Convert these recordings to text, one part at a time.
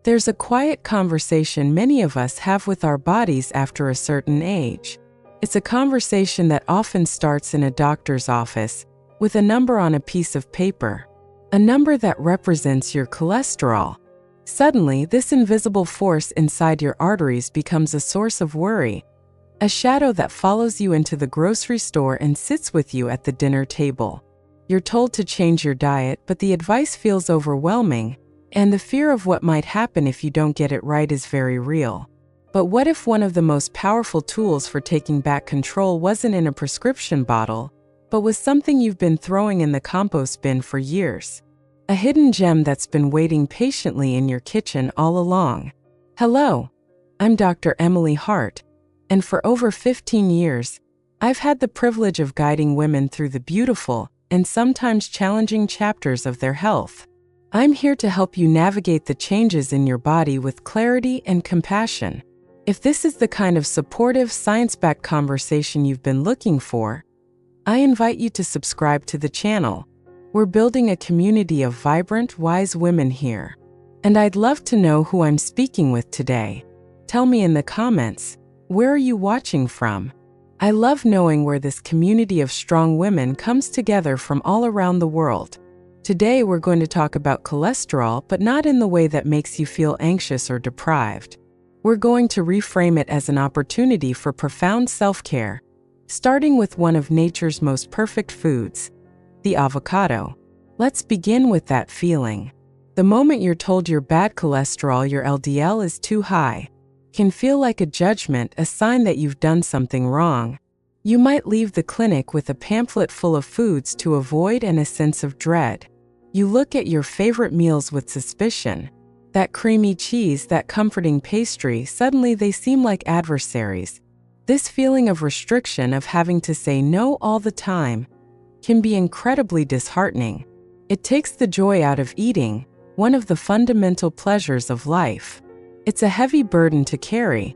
There's a quiet conversation many of us have with our bodies after a certain age. It's a conversation that often starts in a doctor's office with a number on a piece of paper, a number that represents your cholesterol. Suddenly, this invisible force inside your arteries becomes a source of worry, a shadow that follows you into the grocery store and sits with you at the dinner table. You're told to change your diet, but the advice feels overwhelming, and the fear of what might happen if you don't get it right is very real. But what if one of the most powerful tools for taking back control wasn't in a prescription bottle, but was something you've been throwing in the compost bin for years? A hidden gem that's been waiting patiently in your kitchen all along. Hello, I'm Dr. Emily Hart, and for over 15 years, I've had the privilege of guiding women through the beautiful and sometimes challenging chapters of their health. I'm here to help you navigate the changes in your body with clarity and compassion. If this is the kind of supportive, science-backed conversation you've been looking for, I invite you to subscribe to the channel. We're building a community of vibrant, wise women here. And I'd love to know who I'm speaking with today. Tell me in the comments, where are you watching from? I love knowing where this community of strong women comes together from all around the world. Today we're going to talk about cholesterol, but not in the way that makes you feel anxious or deprived. We're going to reframe it as an opportunity for profound self-care, starting with one of nature's most perfect foods, the avocado. Let's begin with that feeling. The moment you're told your bad cholesterol, your LDL, is too high, can feel like a judgment, a sign that you've done something wrong. You might leave the clinic with a pamphlet full of foods to avoid and a sense of dread. You look at your favorite meals with suspicion. That creamy cheese, that comforting pastry, suddenly they seem like adversaries. This feeling of restriction, of having to say no all the time, can be incredibly disheartening. It takes the joy out of eating, one of the fundamental pleasures of life. It's a heavy burden to carry,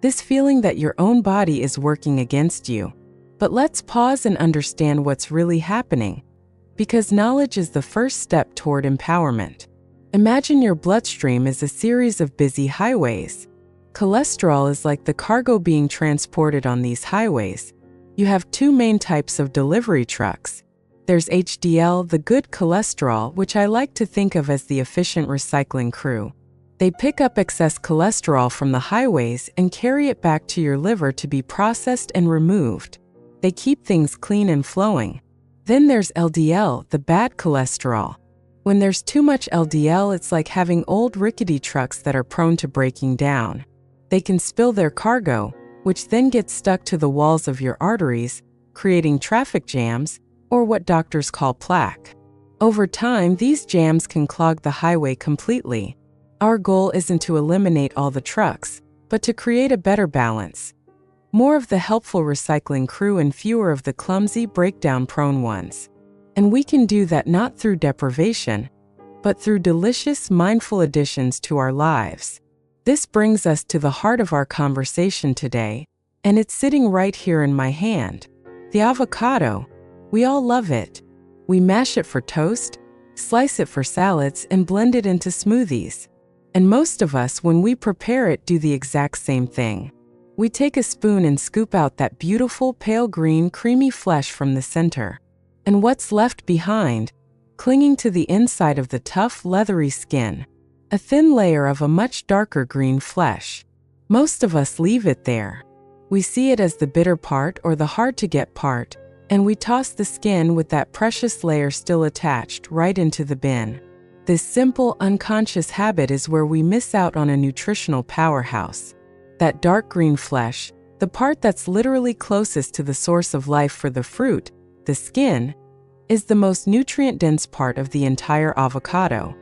this feeling that your own body is working against you. But let's pause and understand what's really happening, because knowledge is the first step toward empowerment. Imagine your bloodstream is a series of busy highways. Cholesterol is like the cargo being transported on these highways. You have two main types of delivery trucks. There's HDL, the good cholesterol, which I like to think of as the efficient recycling crew. They pick up excess cholesterol from the highways and carry it back to your liver to be processed and removed. They keep things clean and flowing. Then there's LDL, the bad cholesterol. When there's too much LDL, it's like having old rickety trucks that are prone to breaking down. They can spill their cargo, which then gets stuck to the walls of your arteries, creating traffic jams, or what doctors call plaque. Over time, these jams can clog the highway completely. Our goal isn't to eliminate all the trucks, but to create a better balance. More of the helpful recycling crew and fewer of the clumsy, breakdown-prone ones. And we can do that not through deprivation, but through delicious, mindful additions to our lives. This brings us to the heart of our conversation today, and it's sitting right here in my hand. The avocado. We all love it. We mash it for toast, slice it for salads, and blend it into smoothies. And most of us, when we prepare it, do the exact same thing. We take a spoon and scoop out that beautiful, pale green, creamy flesh from the center. And what's left behind, clinging to the inside of the tough, leathery skin, a thin layer of a much darker green flesh. Most of us leave it there. We see it as the bitter part or the hard-to-get part, and we toss the skin with that precious layer still attached right into the bin. This simple, unconscious habit is where we miss out on a nutritional powerhouse. That dark green flesh, the part that's literally closest to the source of life for the fruit, the skin, is the most nutrient-dense part of the entire avocado.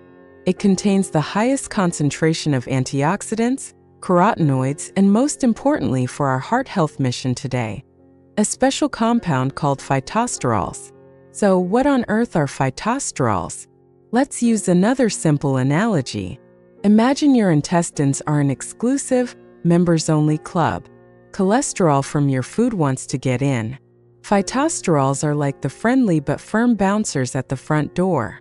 It contains the highest concentration of antioxidants, carotenoids, and most importantly for our heart health mission today, a special compound called phytosterols. So what on earth are phytosterols? Let's use another simple analogy. Imagine your intestines are an exclusive, members-only club. Cholesterol from your food wants to get in. Phytosterols are like the friendly but firm bouncers at the front door.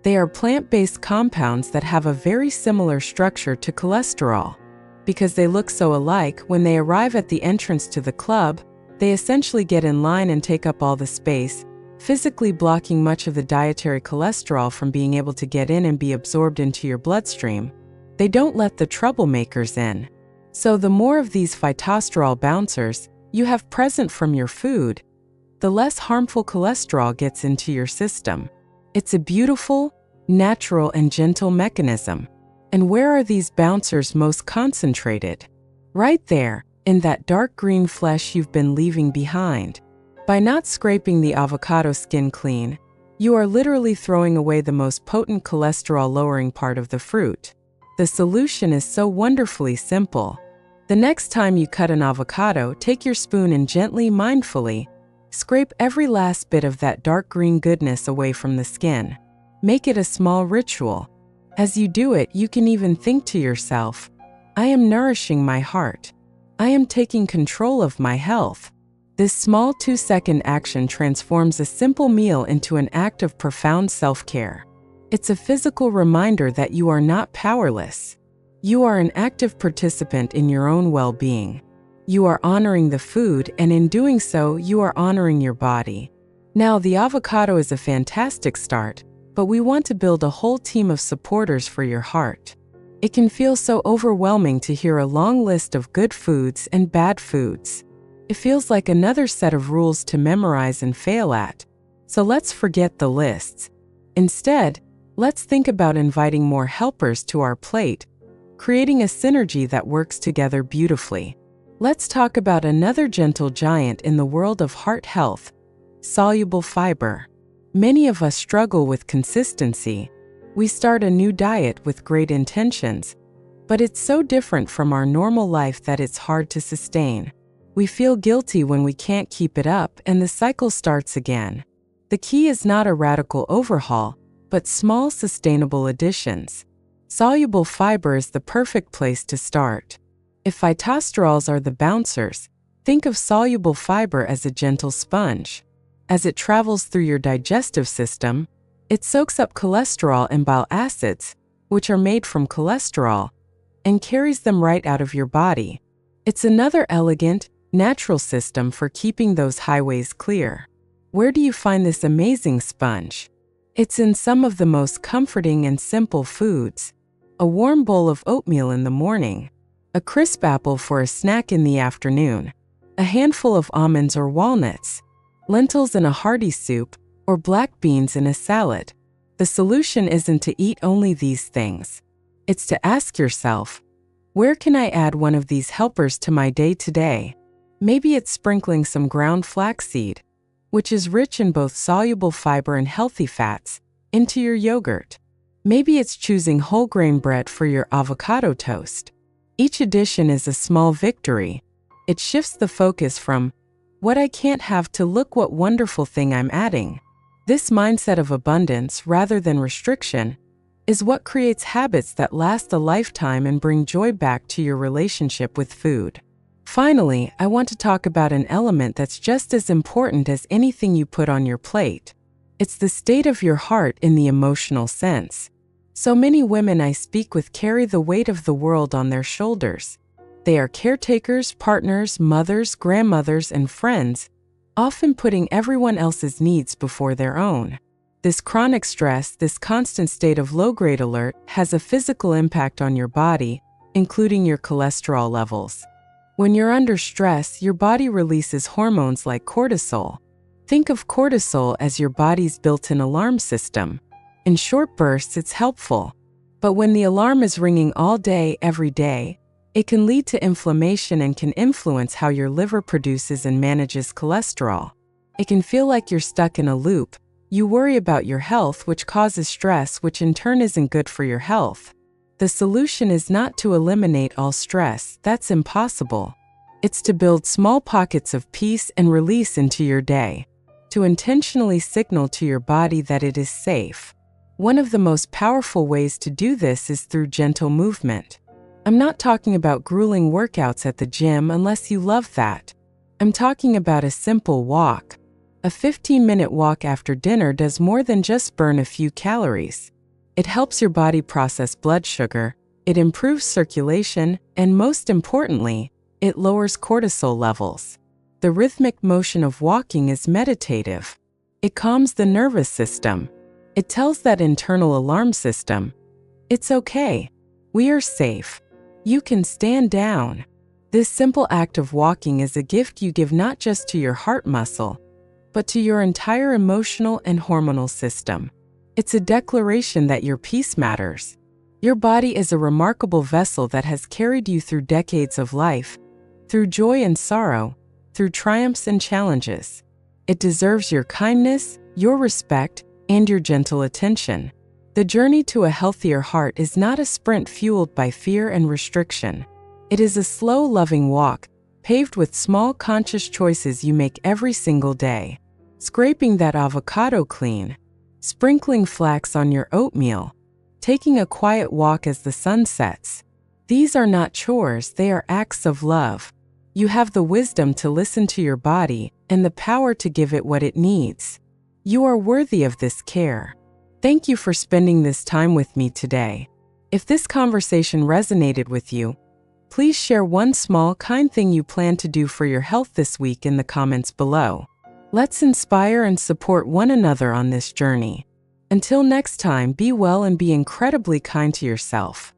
They are plant-based compounds that have a very similar structure to cholesterol. Because they look so alike, when they arrive at the entrance to the club, they essentially get in line and take up all the space, physically blocking much of the dietary cholesterol from being able to get in and be absorbed into your bloodstream. They don't let the troublemakers in. So the more of these phytosterol bouncers you have present from your food, the less harmful cholesterol gets into your system. It's a beautiful, natural, and gentle mechanism. And where are these bouncers most concentrated? Right there, in that dark green flesh you've been leaving behind. By not scraping the avocado skin clean, you are literally throwing away the most potent cholesterol-lowering part of the fruit. The solution is so wonderfully simple. The next time you cut an avocado, take your spoon and gently, mindfully, scrape every last bit of that dark green goodness away from the skin. Make it a small ritual. As you do it, you can even think to yourself, I am nourishing my heart. I am taking control of my health. This small 2-second action transforms a simple meal into an act of profound self-care. It's a physical reminder that you are not powerless. You are an active participant in your own well-being. You are honoring the food, and in doing so, you are honoring your body. Now, the avocado is a fantastic start, but we want to build a whole team of supporters for your heart. It can feel so overwhelming to hear a long list of good foods and bad foods. It feels like another set of rules to memorize and fail at. So let's forget the lists. Instead, let's think about inviting more helpers to our plate, creating a synergy that works together beautifully. Let's talk about another gentle giant in the world of heart health, soluble fiber. Many of us struggle with consistency. We start a new diet with great intentions, but it's so different from our normal life that it's hard to sustain. We feel guilty when we can't keep it up, and the cycle starts again. The key is not a radical overhaul, but small sustainable additions. Soluble fiber is the perfect place to start. If phytosterols are the bouncers, think of soluble fiber as a gentle sponge. As it travels through your digestive system, it soaks up cholesterol and bile acids, which are made from cholesterol, and carries them right out of your body. It's another elegant, natural system for keeping those highways clear. Where do you find this amazing sponge? It's in some of the most comforting and simple foods. A warm bowl of oatmeal in the morning, a crisp apple for a snack in the afternoon, a handful of almonds or walnuts, lentils in a hearty soup, or black beans in a salad. The solution isn't to eat only these things. It's to ask yourself, where can I add one of these helpers to my day today? Maybe it's sprinkling some ground flaxseed, which is rich in both soluble fiber and healthy fats, into your yogurt. Maybe it's choosing whole grain bread for your avocado toast. Each addition is a small victory. It shifts the focus from what I can't have to look what wonderful thing I'm adding. This mindset of abundance rather than restriction is what creates habits that last a lifetime and bring joy back to your relationship with food. Finally, I want to talk about an element that's just as important as anything you put on your plate. It's the state of your heart in the emotional sense. So many women I speak with carry the weight of the world on their shoulders. They are caretakers, partners, mothers, grandmothers, and friends, often putting everyone else's needs before their own. This chronic stress, this constant state of low-grade alert, has a physical impact on your body, including your cholesterol levels. When you're under stress, your body releases hormones like cortisol. Think of cortisol as your body's built-in alarm system. In short bursts, it's helpful. But when the alarm is ringing all day, every day, it can lead to inflammation and can influence how your liver produces and manages cholesterol. It can feel like you're stuck in a loop. You worry about your health, which causes stress, which in turn isn't good for your health. The solution is not to eliminate all stress, that's impossible. It's to build small pockets of peace and release into your day, to intentionally signal to your body that it is safe. One of the most powerful ways to do this is through gentle movement. I'm not talking about grueling workouts at the gym unless you love that. I'm talking about a simple walk. A 15-minute walk after dinner does more than just burn a few calories. It helps your body process blood sugar, it improves circulation, and most importantly, it lowers cortisol levels. The rhythmic motion of walking is meditative. It calms the nervous system. It tells that internal alarm system, it's okay. We are safe. You can stand down. This simple act of walking is a gift you give not just to your heart muscle, but to your entire emotional and hormonal system. It's a declaration that your peace matters. Your body is a remarkable vessel that has carried you through decades of life, through joy and sorrow, through triumphs and challenges. It deserves your kindness, your respect, and your gentle attention. The journey to a healthier heart is not a sprint fueled by fear and restriction. It is a slow, loving walk, paved with small, conscious choices you make every single day. Scraping that avocado clean, sprinkling flax on your oatmeal, taking a quiet walk as the sun sets. These are not chores, they are acts of love. You have the wisdom to listen to your body and the power to give it what it needs. You are worthy of this care. Thank you for spending this time with me today. If this conversation resonated with you, please share one small, kind thing you plan to do for your health this week in the comments below. Let's inspire and support one another on this journey. Until next time, be well and be incredibly kind to yourself.